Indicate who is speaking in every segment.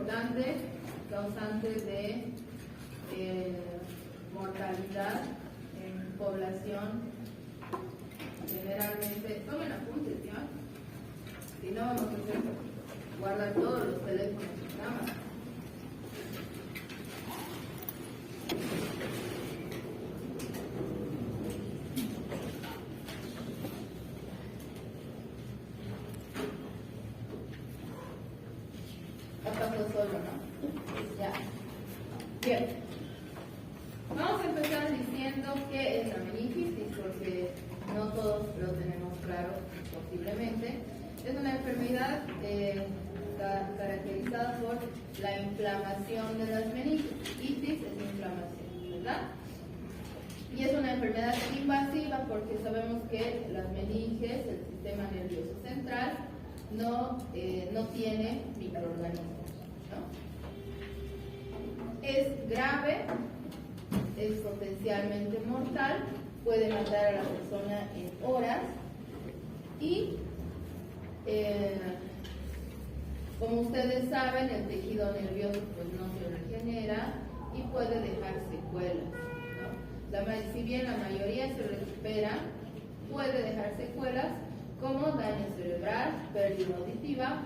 Speaker 1: importante causante de mortalidad en población. Generalmente, tomen apuntes, ¿ya? Si no, vamos a hacer guardar todos los teléfonos en cámara. Solo, ¿no? Ya. Bien. Vamos a empezar diciendo qué es la meningitis, porque no todos lo tenemos claro, posiblemente. Es una enfermedad caracterizada por la inflamación de las meninges. Itis es inflamación, ¿verdad? Y es una enfermedad invasiva porque sabemos que las meninges, el sistema nervioso central, no tiene microorganismos. Es grave, es potencialmente mortal, puede matar a la persona en horas y, como ustedes saben, el tejido nervioso pues no se regenera y puede dejar secuelas, ¿no? Si bien la mayoría se recupera, puede dejar secuelas como daño cerebral, pérdida auditiva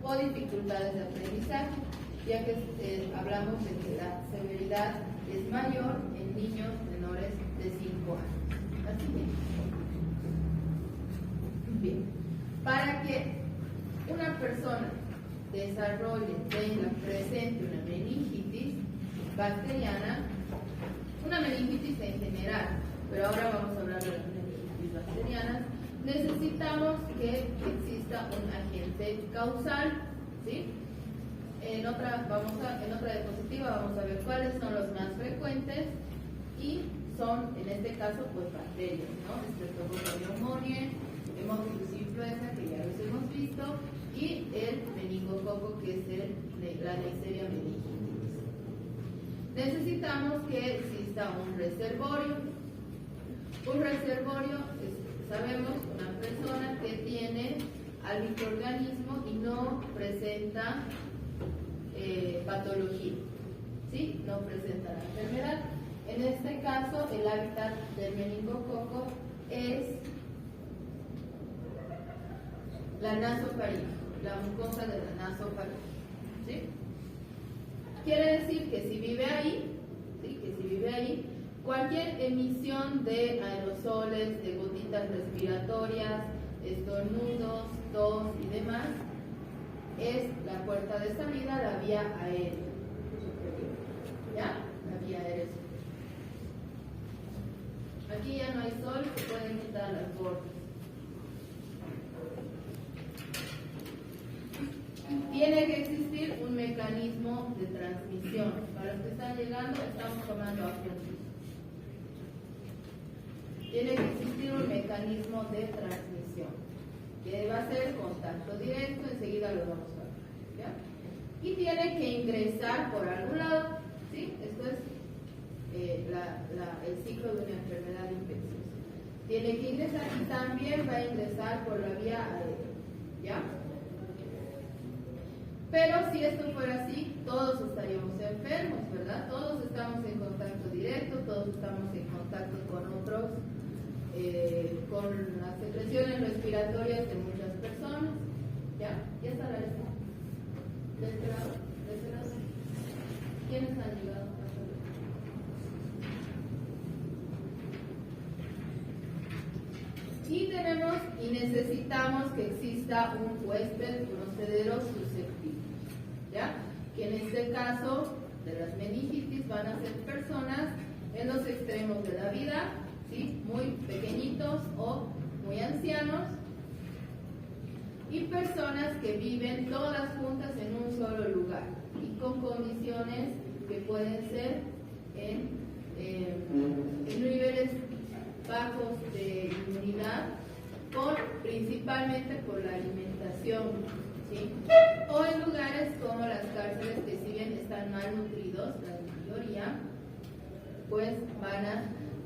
Speaker 1: o dificultades de aprendizaje, ya que hablamos de que la severidad es mayor en niños menores de 5 años. Así que, bien, para que una persona desarrolle, tenga presente una meningitis bacteriana, una meningitis en general, pero ahora vamos a hablar de las meningitis bacterianas, necesitamos que exista un agente causal, ¿sí? En otra diapositiva vamos a ver cuáles son los más frecuentes y son, en este caso, pues bacterias, ¿no? Streptococcus pneumoniae, Haemophilus influenza, que ya los hemos visto, y el meningococo, que es la Neisseria meningitis. Necesitamos que exista un reservorio. Un reservorio sabemos, una persona que tiene al microorganismo y no presenta patología, ¿sí? No presenta la enfermedad. En este caso, el hábitat del meningococo es la nasofaringe, la mucosa de la nasofaringe, ¿sí? Quiere decir que si vive ahí, ¿sí? Que si vive ahí, cualquier emisión de aerosoles, de gotitas respiratorias, estornudos, tos y demás, es la puerta de salida, la vía aérea. ¿Ya? La vía aérea. Aquí ya no hay sol, se pueden quitar las bordas. Tiene que existir un mecanismo de transmisión. Para los que están llegando, estamos tomando apuntes. Tiene que existir un mecanismo de transmisión, que va a ser contacto directo, enseguida lo vamos a ver, ¿ya? Y tiene que ingresar por algún lado, ¿sí? Esto es el ciclo de una enfermedad infecciosa. Tiene que ingresar y también va a ingresar por la vía aérea, ¿ya? Pero si esto fuera así, todos estaríamos enfermos, ¿verdad? Todos estamos en contacto directo, todos estamos en contacto con otros, con las secreciones respiratorias de muchas personas. ¿Ya? ¿Ya está la lista? ¿De este lado? ¿De este lado? ¿Quiénes han llegado? Y tenemos y necesitamos que exista un huésped, un hospedero susceptible, ¿ya? Que en este caso de las meningitis van a ser personas en los extremos de la vida, ¿sí? Muy pequeñitos o muy ancianos, y personas que viven todas juntas en un solo lugar y con condiciones que pueden ser en niveles bajos de inmunidad, principalmente por la alimentación, ¿sí? O en lugares como las cárceles, que si bien están malnutridos, la mayoría, pues van a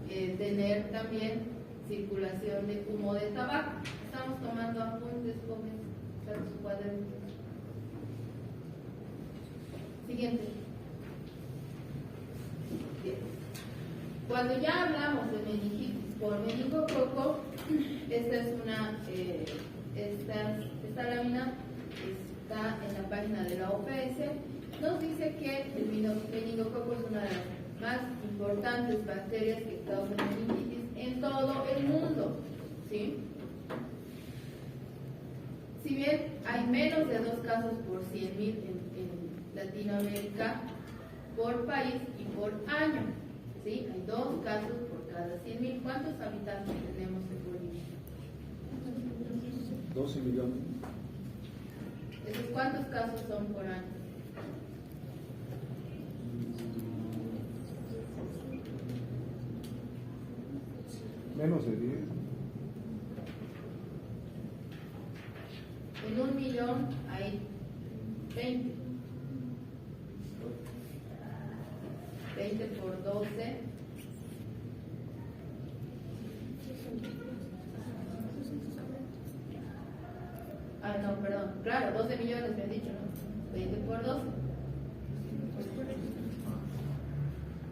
Speaker 1: tener también circulación de humo de tabaco. Estamos tomando apuntes, jóvenes, para su cuaderno. Siguiente. Bien. Cuando ya hablamos de meningitis por meningococo, esta lámina está en la página de la OPS. Nos dice que el meningococo es una de las más importantes bacterias que causan meningitis en todo el mundo, ¿sí? Si bien hay menos de 2 casos por 100.000 en Latinoamérica por país y por año, ¿sí? Hay 2 casos por cada 100.000. ¿Cuántos habitantes tenemos en Bolivia?
Speaker 2: 12 millones.
Speaker 1: ¿Cuántos casos son por año?
Speaker 2: Menos de 10.
Speaker 1: En 1 millón hay 20. 20 por 12. Ah, no, perdón. Claro, 12 millones me han dicho, ¿no? 20 por 12.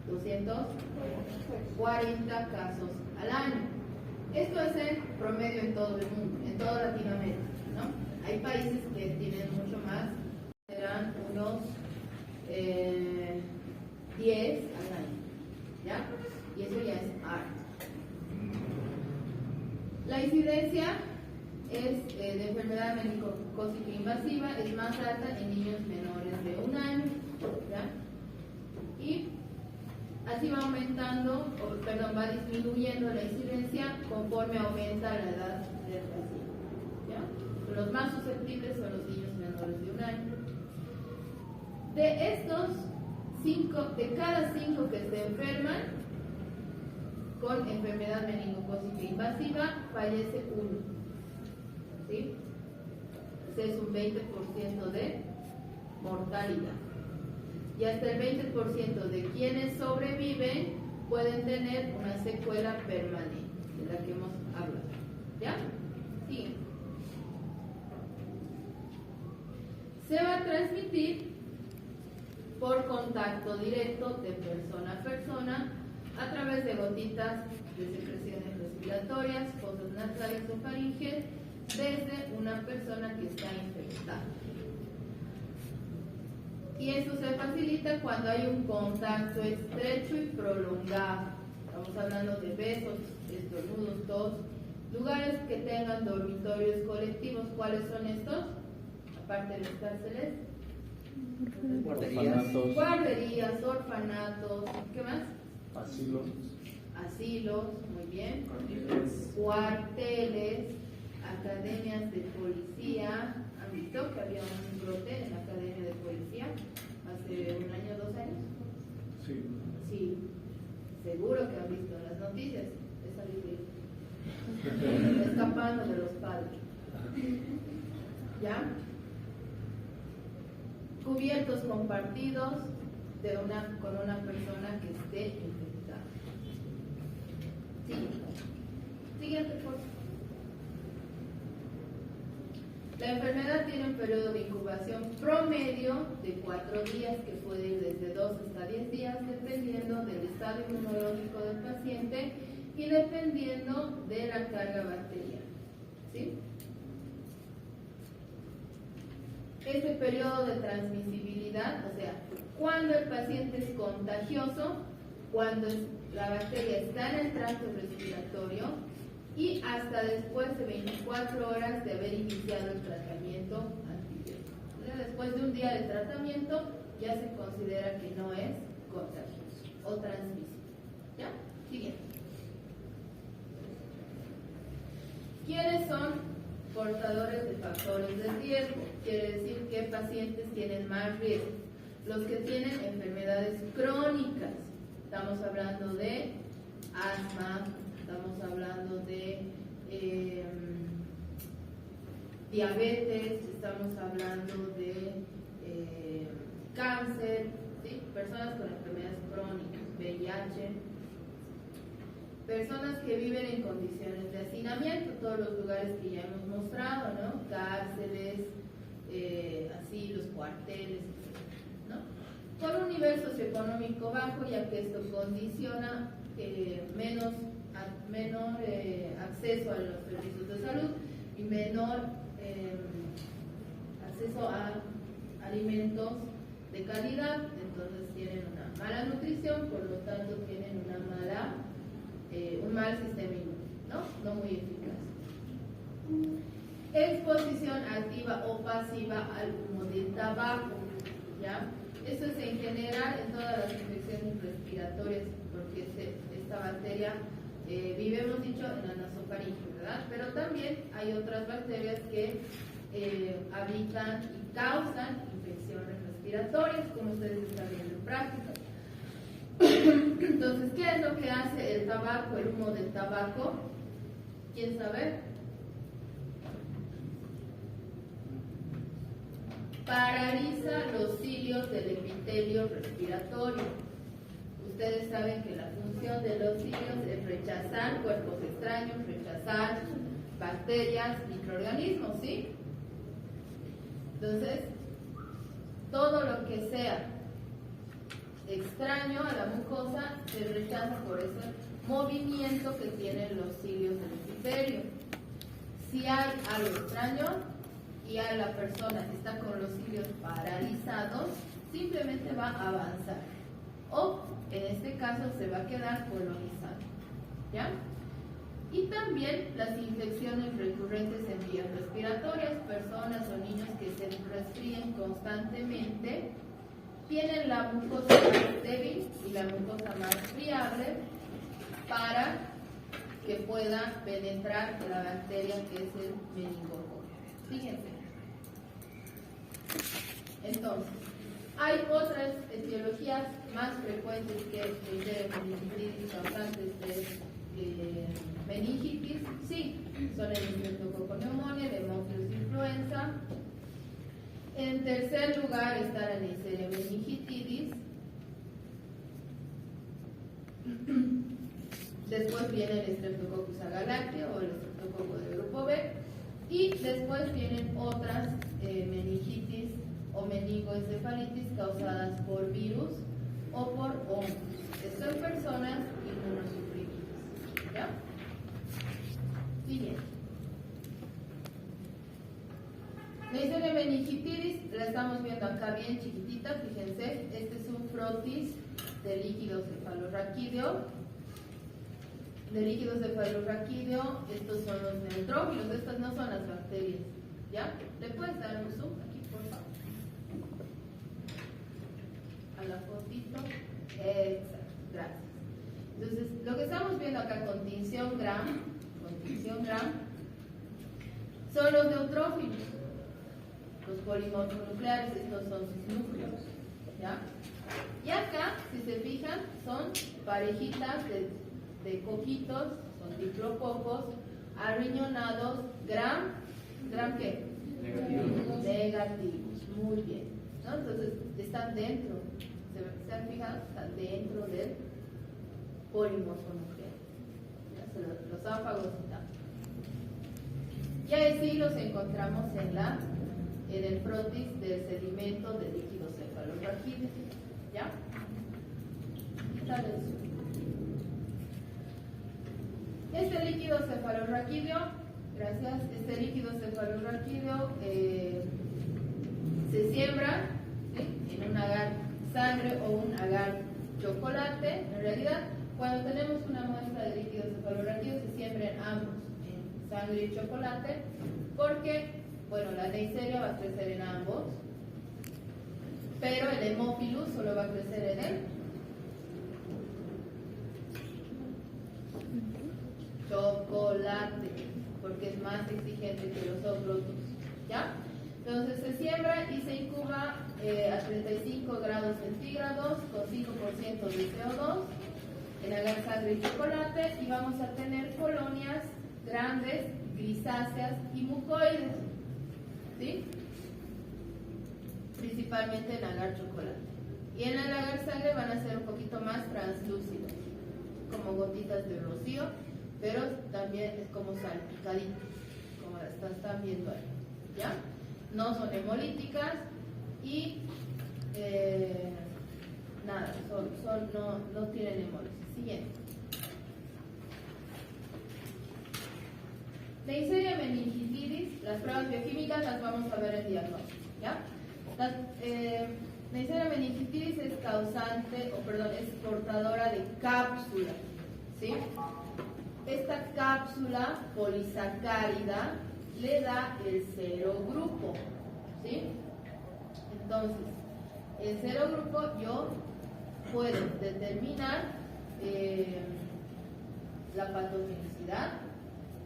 Speaker 1: 240 casos al año. Esto es el promedio en todo el mundo, en toda Latinoamérica, ¿no? Hay países que tienen mucho más, serán unos 10 al año, ¿ya? Y eso ya es harto. La incidencia de enfermedad meningocócica invasiva es más alta en niños menores de 1 año, ¿ya? Y así va aumentando, va disminuyendo la incidencia conforme aumenta la edad del paciente, ¿ya? Los más susceptibles son los niños menores de 1 año. De estos 5, de cada 5 que se enferman con enfermedad meningocócica invasiva, fallece 1, ¿sí? Ese es un 20% de mortalidad. Y hasta el 20% de quienes sobreviven pueden tener una secuela permanente, de la que hemos hablado. ¿Ya? Sigue. Se va a transmitir por contacto directo de persona a persona a través de gotitas de secreciones respiratorias, fosas nasales o faringes desde una persona que está infectada. Y esto se facilita cuando hay un contacto estrecho y prolongado. Estamos hablando de besos, estornudos, tos, lugares que tengan dormitorios colectivos. ¿Cuáles son estos? Aparte de las cárceles. Guarderías, orfanatos, ¿qué más? Asilos, muy bien. Cuarteles, academias de policía. ¿Han visto que había un brote en la academia de policía hace 1 año, 2 años?
Speaker 2: Sí.
Speaker 1: Sí, seguro que han visto en las noticias. He salido escapando de los padres. ¿Ya? Cubiertos compartidos con una persona que esté infectada. Siguiente, por favor. La enfermedad tiene un periodo de incubación promedio de 4 días, que puede ir desde 2 hasta 10 días, dependiendo del estado inmunológico del paciente y dependiendo de la carga bacteriana. ¿Sí? Este periodo de transmisibilidad, o sea, cuando el paciente es contagioso, cuando la bacteria está en el tracto respiratorio y hasta después de 24 horas de haber iniciado el tratamiento antibiótico. Después de un día de tratamiento ya se considera que no es contagioso o transmisible. ¿Ya? Siguiente. ¿Quiénes son portadores de factores de riesgo? Quiere decir que pacientes tienen más riesgo. Los que tienen enfermedades crónicas. Estamos hablando de asma, estamos hablando de diabetes, estamos hablando de cáncer, ¿sí? Personas con enfermedades crónicas, VIH, personas que viven en condiciones de hacinamiento, todos los lugares que ya hemos mostrado, ¿no? Cárceles, asilos, cuarteles, ¿no? nivel socioeconómico bajo, ya que esto condiciona menor acceso a los servicios de salud y menor acceso a alimentos de calidad, entonces tienen una mala nutrición, por lo tanto tienen un mal sistema inmune, no muy eficaz. Exposición activa o pasiva al humo del tabaco, ¿ya? Eso es en general en todas las infecciones respiratorias, porque esta bacteria vive, hemos dicho, en la nasofaringe, ¿verdad? Pero también hay otras bacterias que habitan y causan infecciones respiratorias, como ustedes están viendo en práctica. Entonces, ¿qué es lo que hace el tabaco, el humo del tabaco? ¿Quién sabe? Paraliza los cilios del epitelio respiratorio. Ustedes saben que la función de los cilios es rechazar cuerpos extraños, rechazar bacterias, microorganismos, ¿sí? Entonces, todo lo que sea extraño a la mucosa se rechaza por ese movimiento que tienen los cilios del epitelio. Si hay algo extraño y a la persona está con los cilios paralizados, simplemente va a avanzar. O, en este caso, se va a quedar colonizado. ¿Ya? Y también las infecciones recurrentes en vías respiratorias, personas o niños que se resfríen constantemente, tienen la mucosa más débil y la mucosa más friable para que pueda penetrar la bacteria que es el meningococo. Fíjense. Entonces, hay otras etiologías más frecuentes que el meningitis causantes de meningitis. Sí, son el Streptococcus pneumoniae, el Haemophilus influenza. En tercer lugar está la Neisseria meningitidis. Después viene el Streptococcus agalactio o el Streptococcus del grupo B. Y después vienen otras meningitis o meningoencefalitis causadas por virus o por hongos. Esto en personas inmunosuprimidas. ¿Ya? Siguiente. Neisseria meningitidis, la estamos viendo acá bien chiquitita, fíjense, este es un frotis de líquido cefalorraquídeo. De líquido cefalorraquídeo, estos son los neutrófilos, estas no son las bacterias. ¿Ya? ¿Le puedes dar un zoom aquí, por favor? A la fotito. Exacto, gracias. Entonces, lo que estamos viendo acá con tinción Gram, son los neutrófilos. Los polimorfonucleares, estos son sus núcleos. ¿Ya? Y acá, si se fijan, son parejitas de coquitos, son diplococos, arriñonados, ¿Gram qué? Negativos. Muy bien. ¿No? Entonces, están dentro, ¿se han fijado? Están dentro del polimorfonuclear. Los áfagos están. Y ahí sí los encontramos en el frotis del sedimento del líquido cefalorraquídeo. ¿Ya? Está eso. Este líquido cefalorraquídeo, gracias, este líquido cefalorraquídeo se siembra, ¿sí?, en un agar sangre o un agar chocolate. En realidad, cuando tenemos una muestra de líquido cefalorraquídeo se siembra en ambos, en sangre y chocolate, porque, bueno, la Neisseria va a crecer en ambos, pero el Haemophilus solo va a crecer en él. Chocolate, porque es más exigente que los otros dos. ¿Ya? Entonces se siembra y se incuba a 35 grados centígrados con 5% de CO2 en agar, sangre y chocolate, y vamos a tener colonias grandes, grisáceas y mucoides, ¿sí? Principalmente en agar chocolate. Y en el agar sangre van a ser un poquito más translúcidos, como gotitas de rocío, pero también es como salpicadito, como las están viendo ahí. ¿Ya? No son hemolíticas y no tienen hemólisis. Siguiente. Neisseria meningitidis, las pruebas bioquímicas las vamos a ver en diagnóstico, ¿ya? Neisseria meningitidis es es portadora de cápsula, ¿sí? Esta cápsula polisacárida le da el serogrupo, ¿sí? Entonces, el serogrupo yo puedo determinar la patogenicidad,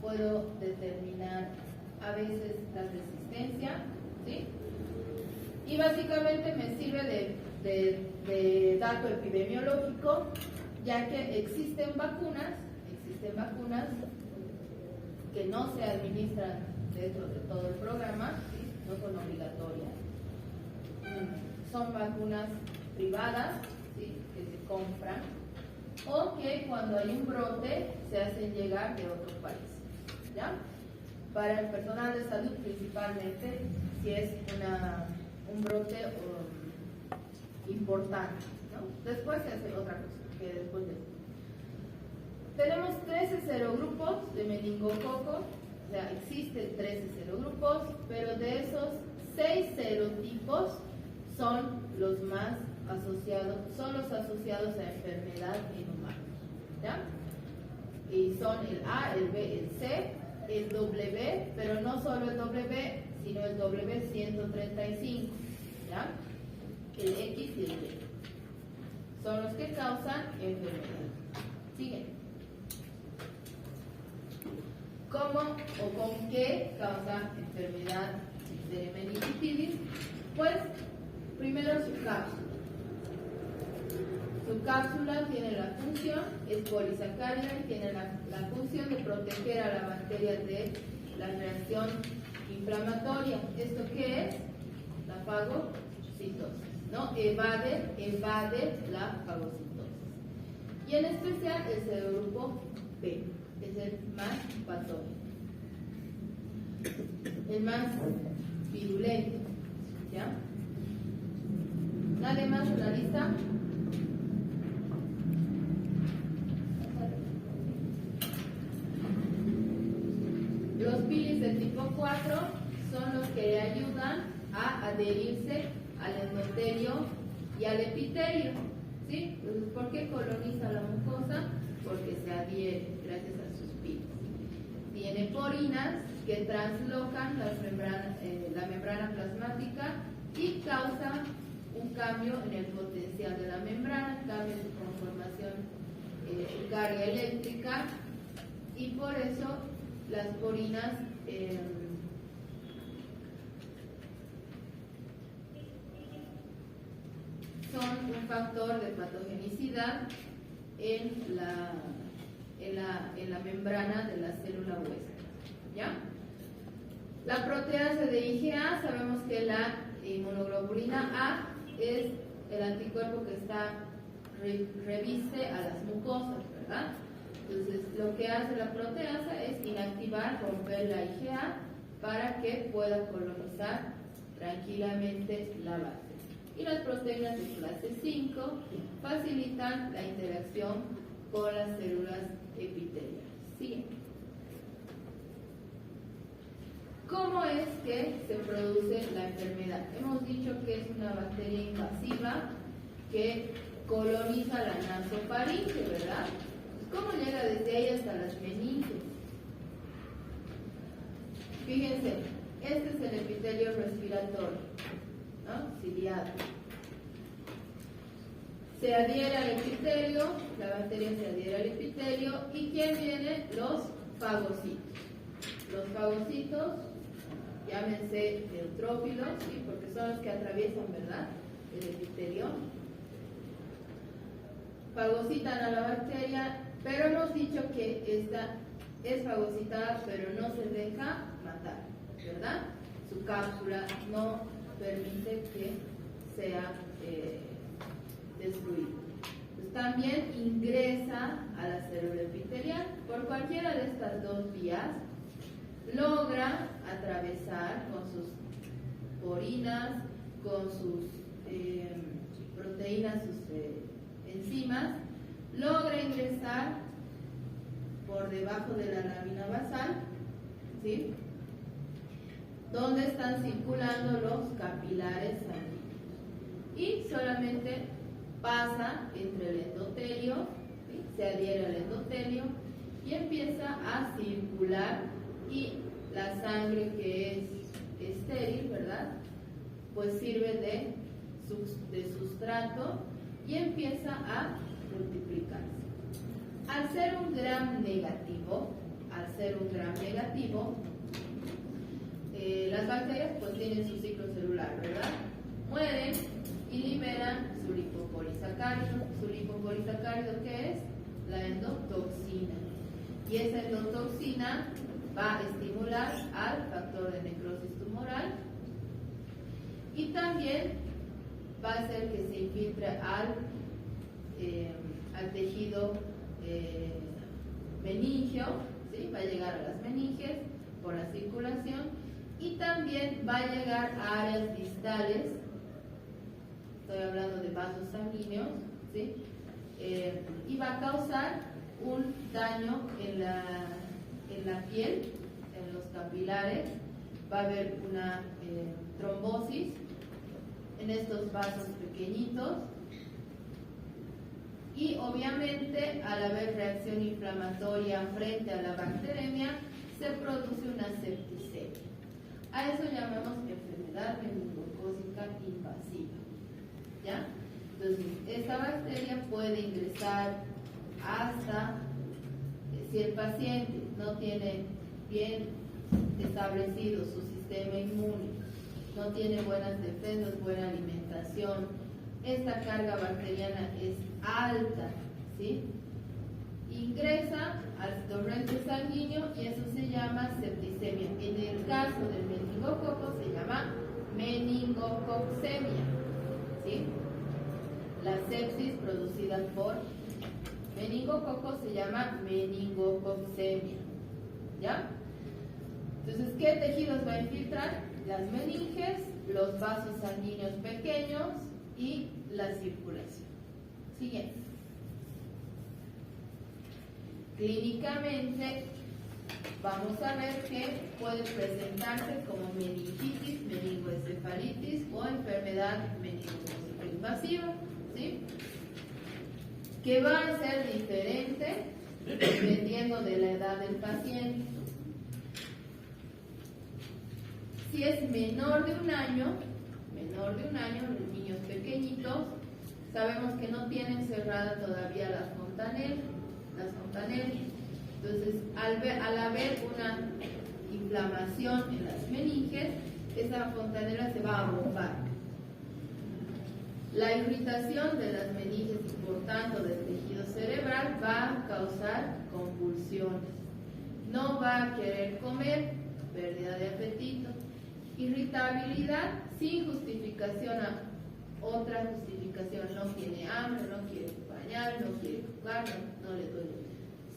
Speaker 1: puedo determinar a veces la resistencia, ¿sí? Y básicamente me sirve de dato epidemiológico, ya que existen vacunas que no se administran dentro de todo el programa, ¿sí? No son obligatorias. Son vacunas privadas, ¿sí? Que se compran, o que cuando hay un brote se hacen llegar de otros países, ¿ya? Para el personal de salud principalmente, si es un brote importante, ¿no? Después se hace otra cosa, que después de... Tenemos 13 serogrupos de meningococo, o sea, existen 13 serogrupos, pero de esos 6 serotipos son los más asociados, son los asociados a enfermedad en humanos, ¿ya? Y son el A, el B, el C, el W, pero no solo el W, sino el W135, ¿ya? El X y el Y. Son los que causan enfermedad. Siguen. ¿Cómo o con qué causa enfermedad de meningitis? Pues, primero su cápsula. Su cápsula tiene la función, es polisacárida y tiene la función de proteger a la bacteria de la reacción inflamatoria. ¿Esto qué es? La fagocitosis, ¿no? Evade la fagocitosis. Y en especial el serogrupo B, es el más patógeno, el más virulento, ¿ya? ¿Nadie más en la lista? Los pilis de tipo 4 son los que le ayudan a adherirse al endotelio y al epitelio, ¿sí? Entonces, ¿por qué coloniza la mucosa? Porque se adhiere gracias a sus pilis. Tiene porinas que translocan la membrana plasmática y causa un cambio en el potencial de la membrana, cambia su conformación, su carga eléctrica, y por eso las porinas son un factor de patogenicidad en la membrana de la célula huésped, ¿ya? La proteasa de IgA, sabemos que la inmunoglobulina A es el anticuerpo que reviste a las mucosas, ¿verdad? Entonces, lo que hace la proteasa es inactivar, romper la IgA para que pueda colonizar tranquilamente la base. Y las proteínas de clase 5 facilitan la interacción con las células epiteliales. ¿Sí? ¿Cómo es que se produce la enfermedad? Hemos dicho que es una bacteria invasiva que coloniza la nasofaringe, ¿verdad? ¿Cómo llega desde ahí hasta las meninges? Fíjense, este es el epitelio respiratorio, ¿no? Ciliado. Se adhiere al epitelio, la bacteria se adhiere al epitelio, ¿y quién viene? Los fagocitos. Los fagocitos, llámense neutrófilos, ¿sí? Porque son los que atraviesan, ¿verdad?, el epitelio. Fagocitan a la bacteria, pero hemos dicho que esta es fagocitada, pero no se deja matar, ¿verdad? Su cápsula no permite que sea destruida. Pues también ingresa a la célula epitelial. Por cualquiera de estas dos vías logra atravesar con sus porinas, con sus proteínas, sus enzimas, enzimas, logra ingresar por debajo de la lámina basal, ¿sí?, donde están circulando los capilares sanguíneos, y solamente pasa entre el endotelio, ¿sí?, se adhiere al endotelio y empieza a circular, y la sangre que es estéril, ¿verdad?, pues sirve de sustrato y empieza a multiplicarse. Al ser un gram negativo, las bacterias pues tienen su ciclo celular, ¿verdad? Mueren y liberan su lipopolisacárido. ¿Su lipopolisacárido qué es? La endotoxina. Y esa endotoxina va a estimular al factor de necrosis tumoral, y también va a hacer que se infiltre al tejido meningio, ¿sí?, va a llegar a las meninges por la circulación, y también va a llegar a áreas distales, estoy hablando de vasos sanguíneos, ¿sí?, y va a causar un daño en la piel, en los capilares. Va a haber una trombosis en estos vasos pequeñitos, y obviamente al haber reacción inflamatoria frente a la bacteremia se produce una septicemia. A eso llamamos enfermedad meningocócica invasiva, ¿ya? Entonces, esta bacteria puede ingresar hasta, si el paciente no tiene bien establecido su sistema inmune, no tiene buenas defensas, buena alimentación, esta carga bacteriana es alta, ¿sí?, ingresa al torrente sanguíneo y eso se llama septicemia. En el caso del meningococo se llama meningococcemia, ¿sí? La sepsis producida por meningococo se llama meningococcemia, ¿ya? Entonces, ¿qué tejidos va a infiltrar? Las meninges, los vasos sanguíneos pequeños y la circulación. Siguiente. Clínicamente vamos a ver que puede presentarse como meningitis, meningoencefalitis o enfermedad meningocócica invasiva, ¿sí?, que va a ser diferente dependiendo de la edad del paciente. Si es menor de un año, los niños pequeñitos, sabemos que no tienen cerrada todavía las fontanelas. Entonces, al haber una inflamación en las meninges, esa fontanela se va a bombar. La irritación de las meninges y por tanto del tejido cerebral va a causar convulsiones. No va a querer comer, pérdida de apetito, irritabilidad sin justificación, otra justificación, no tiene hambre, no quiere bañar, no quiere jugar, no le duele,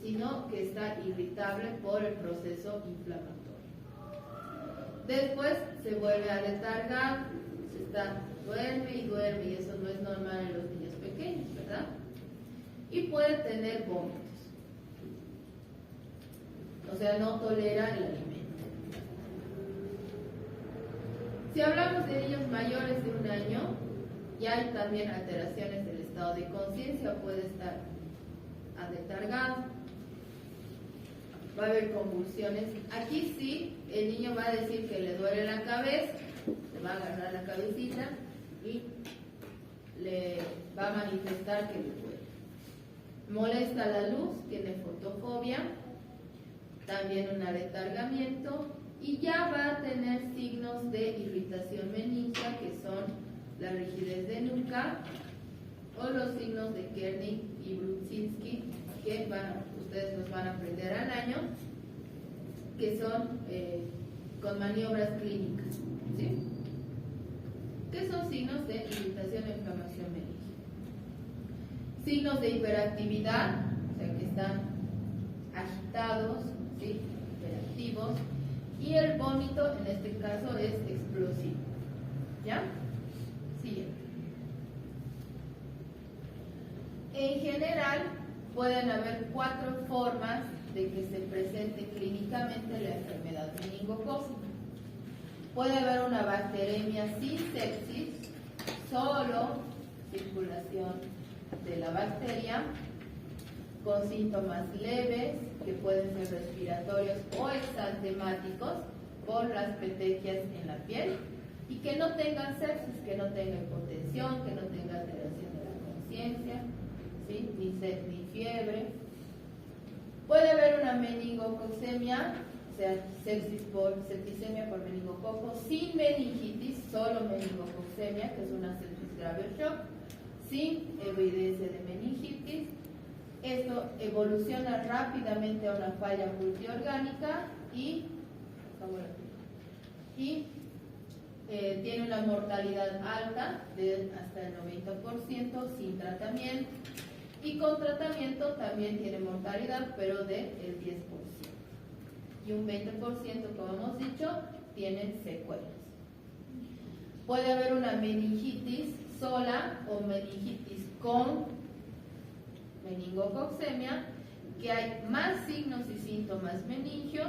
Speaker 1: sino que está irritable por el proceso inflamatorio. Después se vuelve a letargar, duerme y eso no es normal en los niños pequeños, ¿verdad? Y puede tener vómitos, o sea, no tolera el alimento. Si hablamos de niños mayores de un año, ya hay también alteraciones del estado de conciencia, puede estar aletargado, va a haber convulsiones. Aquí sí, el niño va a decir que le duele la cabeza, le va a agarrar la cabecita y le va a manifestar que le duele. Molesta la luz, tiene fotofobia, también un aletargamiento, y ya va a tener signos de irritación meningia, que son la rigidez de nuca o los signos de Kernig y Brudzinski, que ustedes los van a aprender al año, que son con maniobras clínicas, ¿sí?, que son signos de irritación e inflamación meningia. Signos de hiperactividad, o sea que están agitados, ¿sí?, hiperactivos, y el vómito en este caso es explosivo, ¿ya? Siguiente. En general, pueden haber 4 formas de que se presente clínicamente la enfermedad meningocócica. Puede haber una bacteremia sin sepsis, solo circulación de la bacteria, con síntomas leves, que pueden ser respiratorios o exantemáticos por las petequias en la piel, y que no tengan sepsis, que no tenga hipotensión, que no tenga alteración de la conciencia, ¿sí? Ni sed ni fiebre. Puede haber una meningococcemia, o sea, septicemia por meningococo, sin meningitis, solo meningococcemia, que es una sepsis grave o shock, sin evidencia de meningitis. Esto evoluciona rápidamente a una falla multiorgánica y tiene una mortalidad alta de hasta el 90% sin tratamiento, y con tratamiento también tiene mortalidad, pero del 10%, y un 20%, como hemos dicho, tienen secuelas. Puede haber una meningitis sola o meningitis con meningococcemia, que hay más signos y síntomas meningios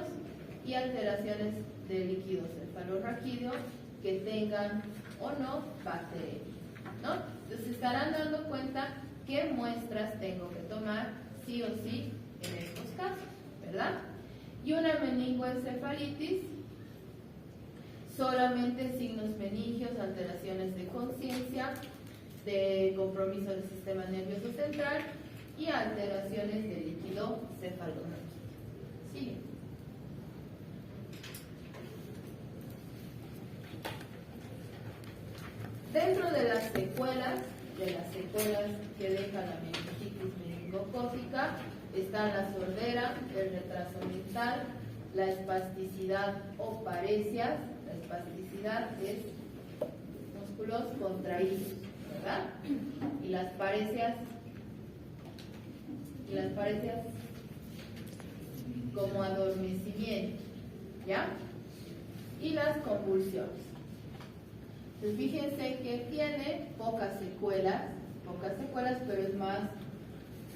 Speaker 1: y alteraciones del líquido cefalorraquídeo que tengan o no bacterias, ¿no? Entonces estarán dando cuenta qué muestras tengo que tomar sí o sí en estos casos, ¿verdad? Y una meningoencefalitis, solamente signos meningios, alteraciones de conciencia, de compromiso del sistema nervioso central y alteraciones del líquido cefalorraquídeo. Sigue. Dentro de las secuelas que deja la meningitis meningocócica, está la sordera, el retraso mental, la espasticidad o paresias. La espasticidad es músculos contraídos, ¿verdad? Y las paresias como adormecimiento, ¿ya? Y las convulsiones. Entonces fíjense que tiene pocas secuelas, pero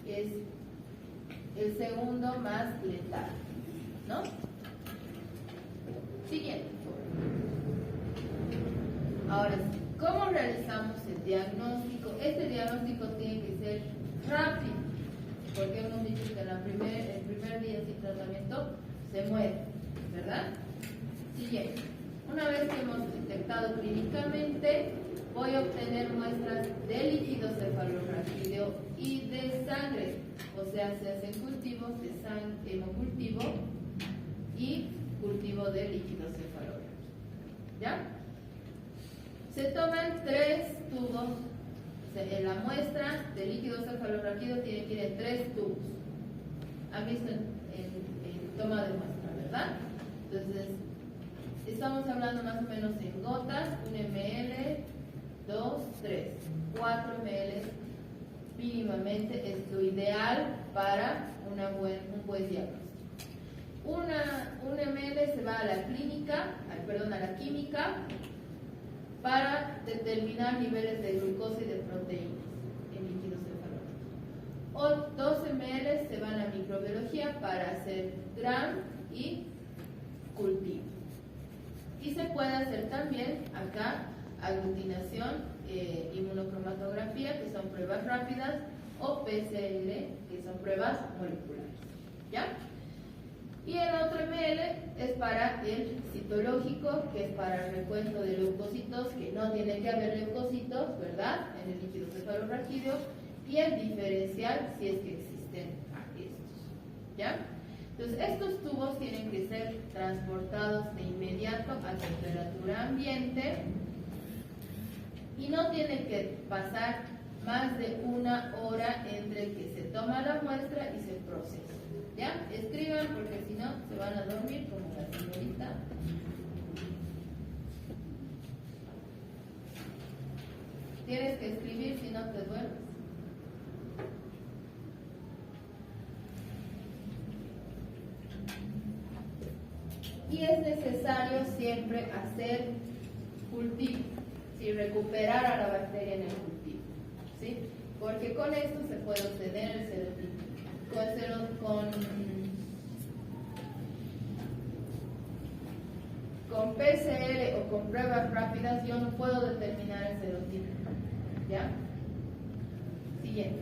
Speaker 1: es el segundo más letal, ¿no? Siguiente. Ahora, ¿cómo realizamos el diagnóstico? Este diagnóstico tiene que ser rápido, porque hemos dicho que el primer día sin tratamiento se muere, ¿verdad? Siguiente. Una vez que hemos detectado clínicamente, voy a obtener muestras de líquido cefalorraquídeo y de sangre, o sea, se hacen cultivos de sangre, hemocultivo y cultivo de líquido cefalorraquídeo, ¿ya? Se toman 3 tubos, o sea, en la muestra de líquido cefalorraquídeo tiene que ir en 3 tubos. ¿Han visto en toma de muestra, verdad? Entonces, estamos hablando más o menos en gotas, 1 ml, 2, 3, 4 ml mínimamente es lo ideal para un buen diagnóstico. 1 ml se va a la química, para determinar niveles de glucosa y de proteínas en líquido cefalorraquídeo. O 2 ml se van a microbiología para hacer GRAM y cultivo. Y se puede hacer también acá aglutinación, inmunocromatografía, que son pruebas rápidas, o PCR, que son pruebas moleculares, ¿ya? Y el otro ml es para el citológico, que es para el recuento de leucocitos, que no tiene que haber leucocitos, ¿verdad?, en el líquido cefalorraquídeo, y el diferencial, si es que existen estos, ¿ya? Entonces, estos tubos tienen que ser transportados de inmediato a temperatura ambiente y no tiene que pasar más de 1 hora entre que se toma la muestra y se procesa. ¿Ya? Escriban porque si no se van a dormir como la señorita. Tienes que escribir si no te duermes. Y es necesario siempre hacer cultivo, recuperar a la bacteria en el cultivo, ¿sí? porque con esto se puede obtener el serotipo. Con PCR o con pruebas rápidas yo no puedo determinar el serotipo. ¿Ya? Siguiente.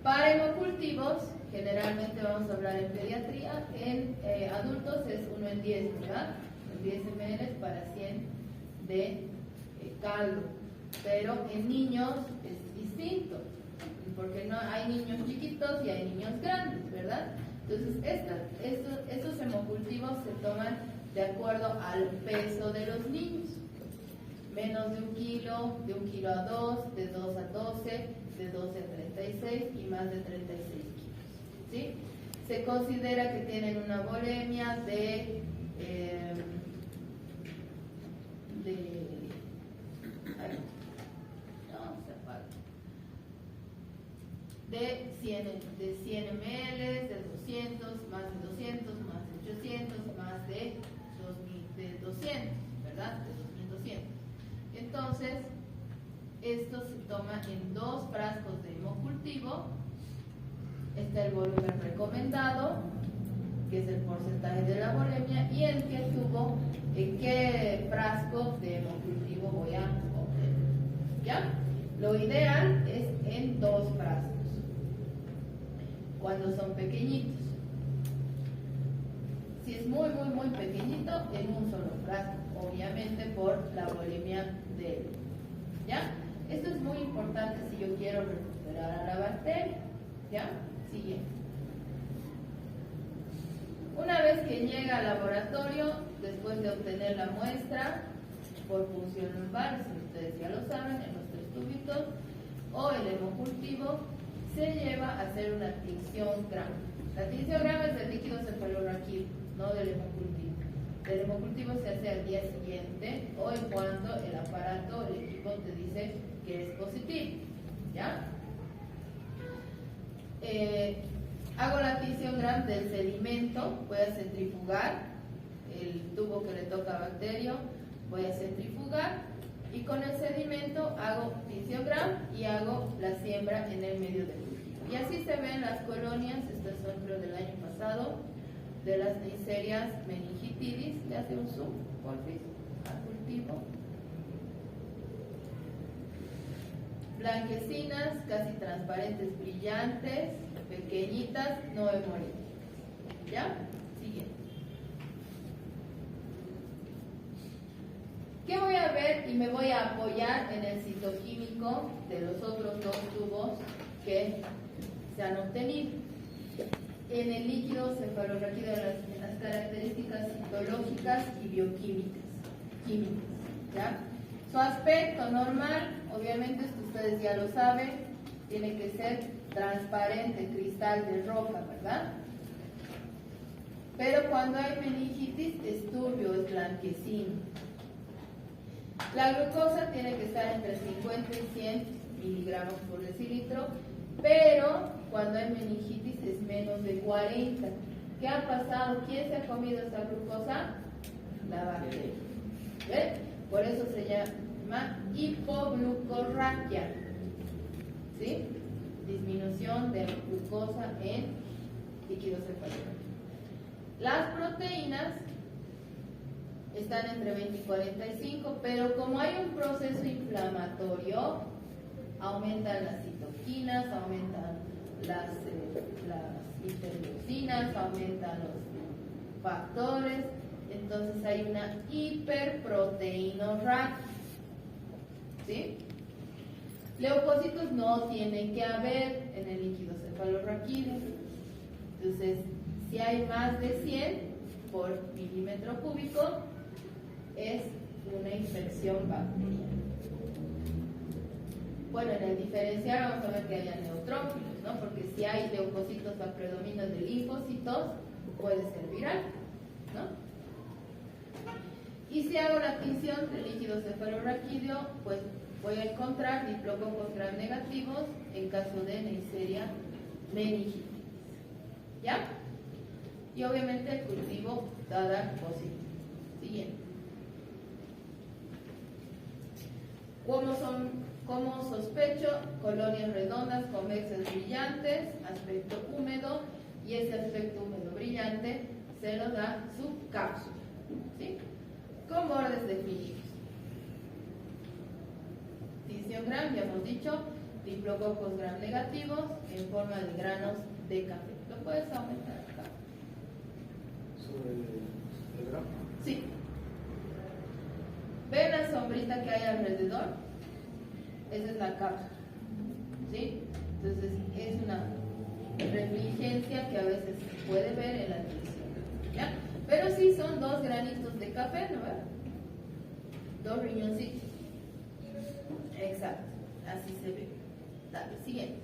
Speaker 1: Para hemocultivos, generalmente vamos a hablar en pediatría, en adultos es 1 en 10, ¿verdad? 10 ml para 100 de caldo. Pero en niños es distinto, porque no hay niños chiquitos y hay niños grandes, ¿verdad? Entonces, estos hemocultivos se toman de acuerdo al peso de los niños. Menos de 1 kilo, de 1 kilo a 2, de 2 a 12, de 12 a 36 y más de 36 kilos. ¿Sí? Se considera que tienen una volemia de 100 ml, de 200, más de 200, más de 800, más de 200, ¿verdad? De 2200. Entonces, esto se toma en 2 frascos de hemocultivo. Está el volumen recomendado, que es el porcentaje de la volemia, y en qué frasco de hemocultivo voy a obtener. ¿Ya? Lo ideal es en 2 frascos, cuando son pequeñitos. Si es muy pequeñito, en un solo frasco, obviamente por la volemia de él. ¿Ya? Esto es muy importante si yo quiero recuperar a la bacteria. ¿Ya? Siguiente. Una vez que llega al laboratorio, después de obtener la muestra por punción lumbar, si ustedes ya lo saben, en los 3 tubitos, o el hemocultivo, se lleva a hacer una tinción gram. La tinción gram es del líquido cefalorraquídeo, no del hemocultivo. El hemocultivo se hace al día siguiente o en cuanto el aparato, el equipo te dice que es positivo. ¿Ya? Hago la tinción gram del sedimento, voy a centrifugar el tubo que le toca a bacterio, voy a centrifugar y con el sedimento hago tinción gram y hago la siembra en el medio del cultivo. Y así se ven las colonias, estas son creo del año pasado, de las Neisseria meningitidis. Le hace un zoom, porfis, al cultivo. Blanquecinas, casi transparentes, brillantes, pequeñitas, no hemolíticas. ¿Ya? Siguiente. ¿Qué voy a ver? Y me voy a apoyar en el citoquímico de los otros 2 tubos que se han obtenido. En el líquido cefalorraquídeo, en las características citológicas y bioquímicas. ¿Ya? Su aspecto normal, obviamente esto ustedes ya lo saben, tiene que ser transparente, cristal de roca, ¿verdad? Pero cuando hay meningitis es turbio, es blanquecino. La glucosa tiene que estar entre 50 y 100 miligramos por decilitro, pero cuando hay meningitis es menos de 40. ¿Qué ha pasado? ¿Quién se ha comido esa glucosa? La bacteria. ¿Ven? Por eso se llama hipoglucorraquia. ¿Sí? Disminución de glucosa en líquido cefalorraquídeo. Las proteínas están entre 20 y 45, pero como hay un proceso inflamatorio, aumentan las citoquinas, aumentan las interleucinas, aumentan los factores, entonces hay una hiperproteinorraquia. ¿Sí? Leucocitos no tienen que haber en el líquido cefalorraquídeo. Entonces, si hay más de 100 por milímetro cúbico, es una infección bacteriana. Bueno, en el diferencial vamos a ver que haya neutrófilos, ¿no? Porque si hay leucocitos a predominio de linfocitos, puede ser viral, ¿no? Y si hago la tinción de líquido cefalorraquídeo, pues voy a encontrar diplococos gram negativos en caso de Neisseria meningitis. ¿Ya? Y obviamente el cultivo va a dar positivo. Siguiente. Como sospecho, colonias redondas, convexas, brillantes, aspecto húmedo, y ese aspecto húmedo brillante se lo da su cápsula, ¿sí? Con bordes definidos. Tinción gram, ya hemos dicho, diplococos gram negativos en forma de granos de café. ¿Lo puedes aumentar acá?
Speaker 2: Sobre el gramo.
Speaker 1: Sí. ¿Ven la sombrita que hay alrededor? Esa es la cápsula, ¿sí? Entonces es una refligencia que a veces se puede ver en la tinción, ¿ya? Pero sí son dos granitos de café, ¿no ves? Dos riñoncitos. Exacto, así se ve. Dale, siguiente.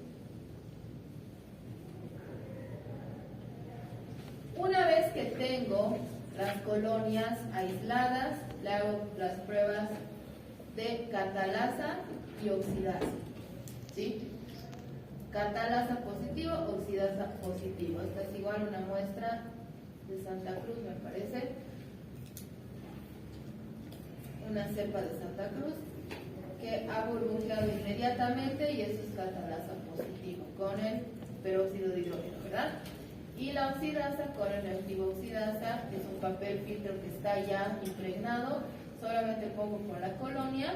Speaker 1: Una vez que tengo las colonias aisladas, le hago las pruebas de catalasa y oxidasa, ¿sí? Catalasa positivo, oxidasa positivo. Esta es igual una muestra de Santa Cruz, me parece. Una cepa de Santa Cruz que ha burbujeado inmediatamente, y eso es catalasa positivo con el peróxido de hidrógeno, ¿verdad? Y la oxidasa con el reactivo oxidasa, que es un papel filtro que está ya impregnado. Solamente pongo con la colonia,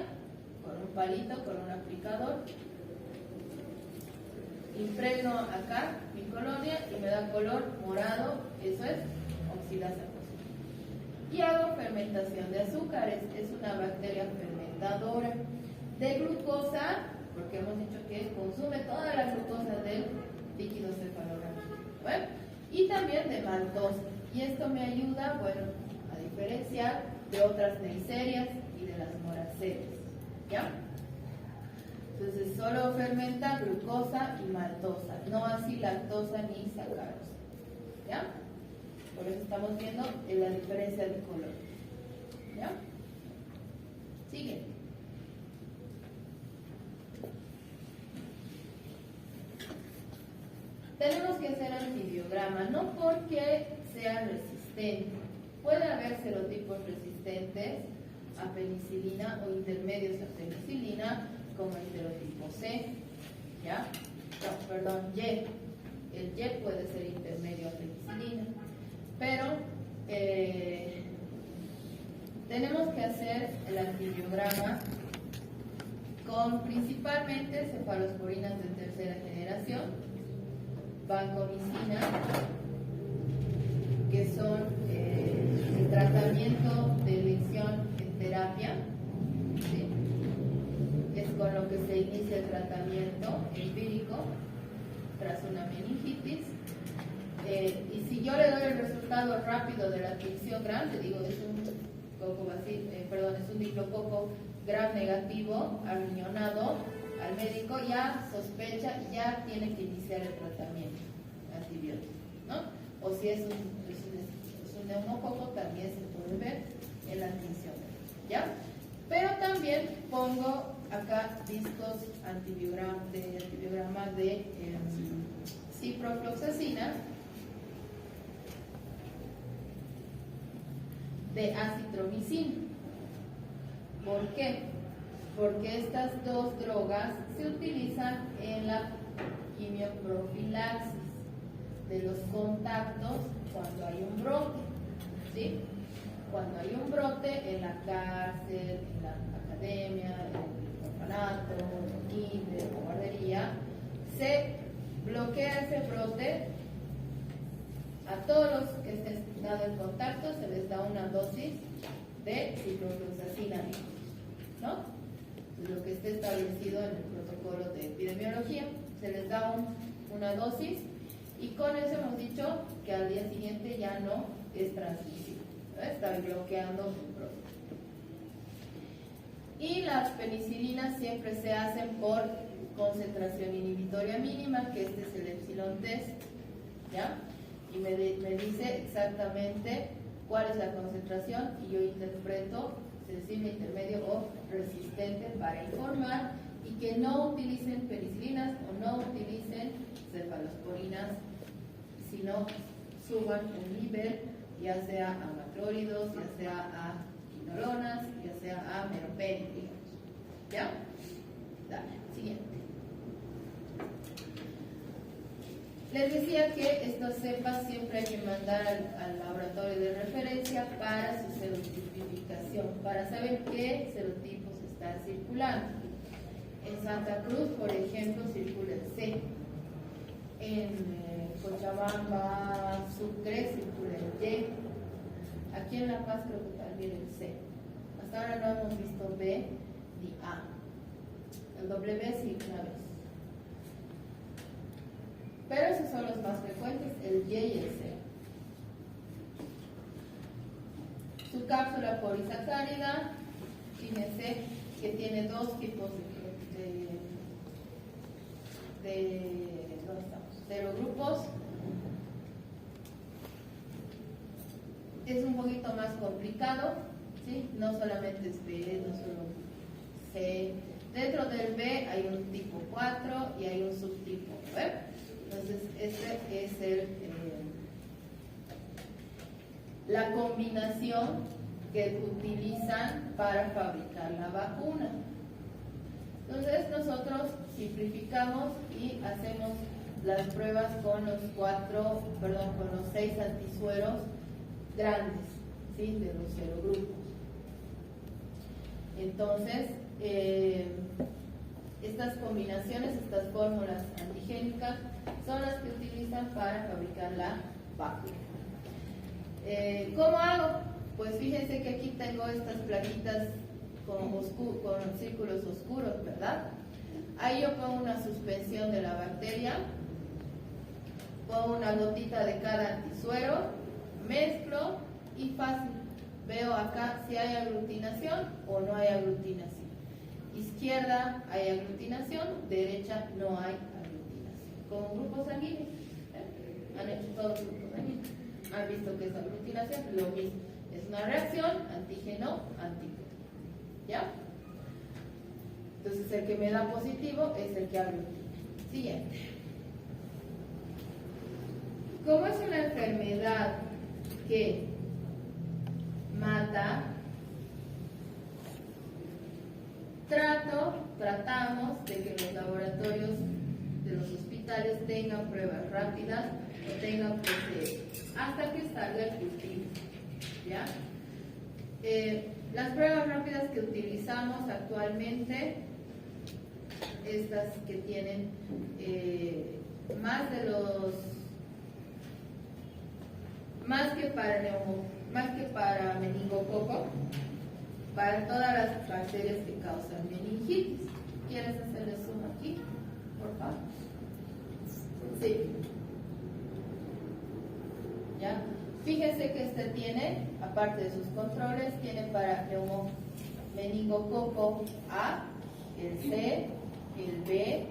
Speaker 1: con un palito, con un aplicador, impregno acá mi colonia y me da color morado, eso es oxidasa positiva. Y hago fermentación de azúcares, es una bacteria fermentadora. De glucosa, porque hemos dicho que consume toda la glucosa del líquido cefalorraquídeo. Bueno, y también de maltosa. Y esto me ayuda, bueno, a diferenciar de otras neiserias y de las moracerias, ¿ya? Entonces solo fermenta glucosa y maltosa, no así lactosa ni sacarosa, ¿ya? Por eso estamos viendo la diferencia de color, ¿ya? Sigue. Tenemos que hacer antibiograma, no porque sea resistente. Puede haber serotipos resistentes a penicilina o intermedios a penicilina, como el serotipo C, ¿ya? No, perdón, Y. El Y puede ser intermedio a penicilina. Pero tenemos que hacer el antibiograma con principalmente cefalosporinas de tercera generación, vancomicina, que son el tratamiento de elección en terapia, ¿sí? Es con lo que se inicia el tratamiento empírico tras una meningitis. Y si yo le doy el resultado rápido de la tinción gram, le digo es un diplococo gram negativo arriñonado, al médico ya sospecha, ya tiene que iniciar el tratamiento antibiótico, ¿no? O si es un neumococo, también se puede ver en la tinción, ¿ya? Pero también pongo acá discos antibiograma de ciprofloxacina, de acitromicina. ¿Por qué? Porque estas dos drogas se utilizan en la quimioprofilaxis de los contactos cuando hay un brote, ¿sí? Cuando hay un brote en la cárcel, en la academia, en el orfanato, en el kinder, en la guardería, se bloquea ese brote. A todos los que estén dado en contacto se les da una dosis de ciprofloxacina, ¿no? Lo que esté establecido en el protocolo de epidemiología, se les da una dosis, y con eso hemos dicho que al día siguiente ya no es transmisible, ¿no? Está bloqueando el brote. Y las penicilinas siempre se hacen por concentración inhibitoria mínima, que este es el Epsilon test, ¿ya? Y me dice exactamente cuál es la concentración, y yo interpreto sensible, intermedio o resistente para informar, y que no utilicen penicilinas o no utilicen cefalosporinas, sino suban un nivel, ya sea a macrólidos, ya sea a quinolonas, ya sea a meropenem, digamos, ¿ya? Dale, siguiente. Les decía que estos cepas siempre hay que mandar al laboratorio de referencia para su serotipificación, para saber qué serotipos están circulando. En Santa Cruz, por ejemplo, circula el C. En Cochabamba, Sucre, circula el Y. Aquí en La Paz creo que también el C. Hasta ahora no hemos visto B ni A. El W sí una vez. Pero esos son los más frecuentes, el Y y el C. Su cápsula polisacárida, fíjense que tiene dos tipos ¿dónde estamos? Serogrupos. Es un poquito más complicado, ¿sí? No solamente es B, no solo C. Dentro del B hay un tipo 4 y hay un subtipo, ¿eh? Entonces, este es la combinación que utilizan para fabricar la vacuna. Entonces, nosotros simplificamos y hacemos las pruebas con los 6 antisueros grandes, ¿sí? De los serogrupos. Entonces, estas combinaciones, estas fórmulas antigénicas, son las que utilizan para fabricar la vacuna. ¿Cómo hago? Pues fíjense que aquí tengo estas plaquitas con círculos oscuros, ¿verdad? Ahí yo pongo una suspensión de la bacteria, pongo una gotita de cada antisuero, mezclo y fácil. Veo acá si hay aglutinación o no hay aglutinación. Izquierda hay aglutinación, derecha no hay aglutinación. Con grupos sanguíneos, han hecho todos los grupos sanguíneos, han visto que es aglutinación, lo mismo. Es una reacción antígeno-antígeno. ¿Ya? Entonces el que me da positivo es el que aglutina. Siguiente. Como es una enfermedad que mata, tratamos de que los laboratorios de los hospitales tengan pruebas rápidas o tengan PCR hasta que salga el cultivo. ¿Ya? Las pruebas rápidas que utilizamos actualmente, estas que tienen más que para meningococo, para todas las bacterias que causan meningitis. ¿Quieres hacerle zoom aquí, por favor? Sí. ¿Ya? Fíjense que este tiene, aparte de sus controles, tiene para meningococo A, el C, el B,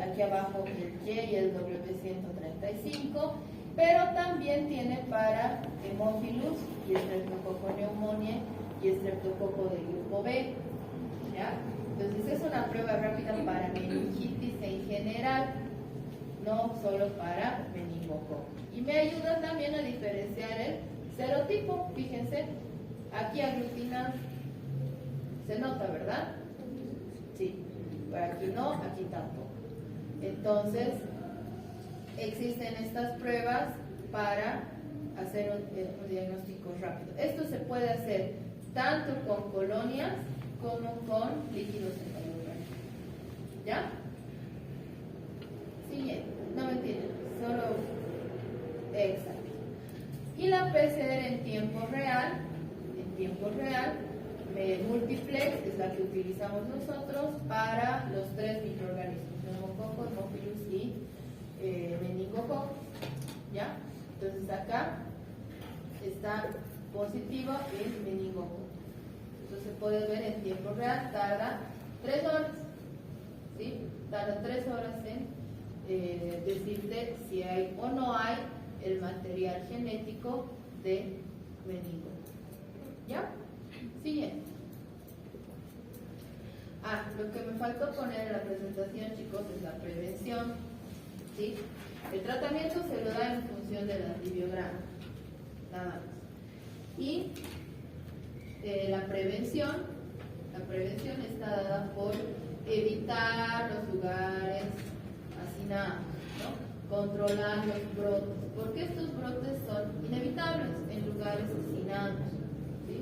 Speaker 1: aquí abajo el Y y el W135, pero también tiene para Haemophilus y Streptococcus pneumoniae y Streptococcus del grupo B. ¿Ya? Entonces es una prueba rápida para meningitis en general, no solo para meningococo. Y me ayuda también a diferenciar el serotipo. Fíjense, aquí aglutina, se nota, ¿verdad? Sí, por aquí no, aquí tampoco. Entonces, existen estas pruebas para hacer un diagnóstico rápido. Esto se puede hacer tanto con colonias como con líquidos cefalorraquídeos. ¿Ya? Siguiente. No me entienden, solo exacto. Y la PCR en tiempo real, multiplex, es la que utilizamos nosotros para los 3 microorganismos, neumococo, Haemophilus y meningococo. ¿Ya? Entonces acá está positivo el meningococo. Entonces puedes ver en tiempo real, tarda 3 horas. ¿Sí? Tarda 3 horas en decirte si hay o no hay el material genético de meningococo. ¿Ya? Siguiente. Lo que me faltó poner en la presentación, chicos, es la prevención. ¿Sí? El tratamiento se lo da en función del antibiograma, nada más. Y la prevención está dada por evitar los lugares hacinados, ¿no? Controlar los brotes, porque estos brotes son inevitables en lugares hacinados, ¿sí?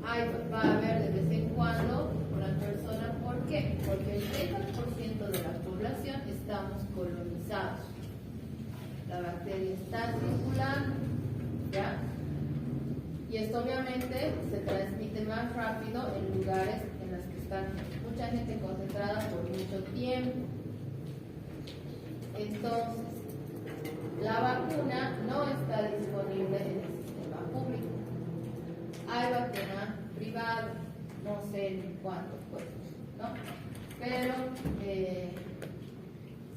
Speaker 1: Va a haber de vez en cuando una persona, ¿por qué? Porque el 30% de la población estamos colonizados. La bacteria está circulando, ¿ya? Y esto obviamente se transmite más rápido en lugares en los que está mucha gente concentrada por mucho tiempo. Entonces, la vacuna no está disponible en el sistema público. Hay vacuna privada, no sé ni cuánto cuesta, ¿no? Pero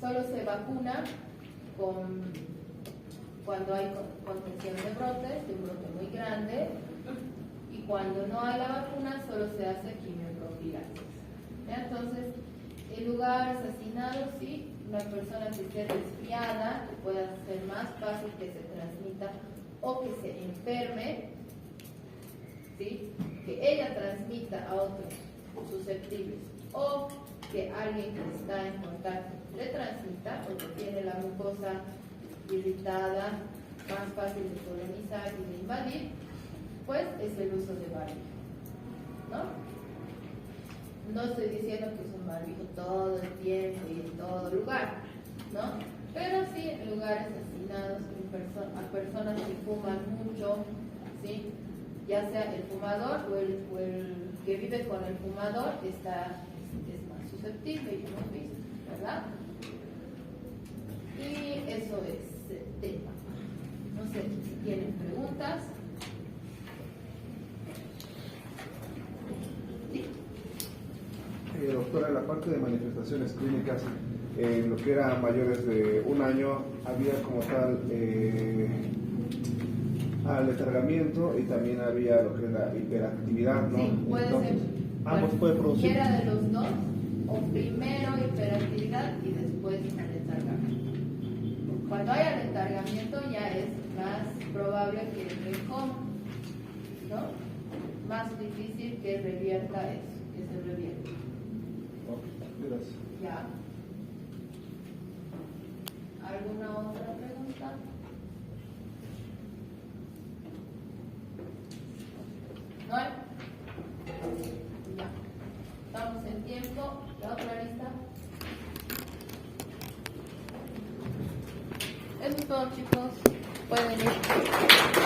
Speaker 1: solo se vacuna cuando hay contención de brotes, de un brote muy grande, y cuando no hay la vacuna solo se hace quimioprofilaxis. Entonces, en lugares hacinados, sí, una persona que esté resfriada, que pueda ser más fácil que se transmita o que se enferme, ¿sí? Que ella transmita a otros susceptibles o que alguien que está en contacto le transmita o que tiene la mucosa irritada, más fácil de colonizar y de invadir, pues es el uso de barbijo, ¿no? No estoy diciendo que es un barbijo todo el tiempo y en todo lugar, ¿no? Pero sí en lugares hacinados, a personas que fuman mucho, ¿sí? Ya sea el fumador o el que vive con el fumador es más susceptible, y hemos visto, ¿verdad? Y eso es el tema. No sé si tienen preguntas. ¿Sí?
Speaker 3: Doctora, en la parte de manifestaciones clínicas, lo que era mayores de un año, había como tal aletargamiento y también había lo que es la hiperactividad, ¿no?
Speaker 1: Sí, puede
Speaker 3: Entonces,
Speaker 1: ser.
Speaker 3: ambos puede producir.
Speaker 1: Cualquiera de los dos, o primero hiperactividad y después aletargamiento. Cuando hay aletargamiento ya es más probable que recoma, ¿no? Más difícil que revierta eso, que se revierta.
Speaker 3: Gracias.
Speaker 1: Ya. ¿Alguna otra pregunta? ¿No hay? Ya. Estamos en tiempo. ¿La otra lista? Eso es todo, chicos. Pueden ir.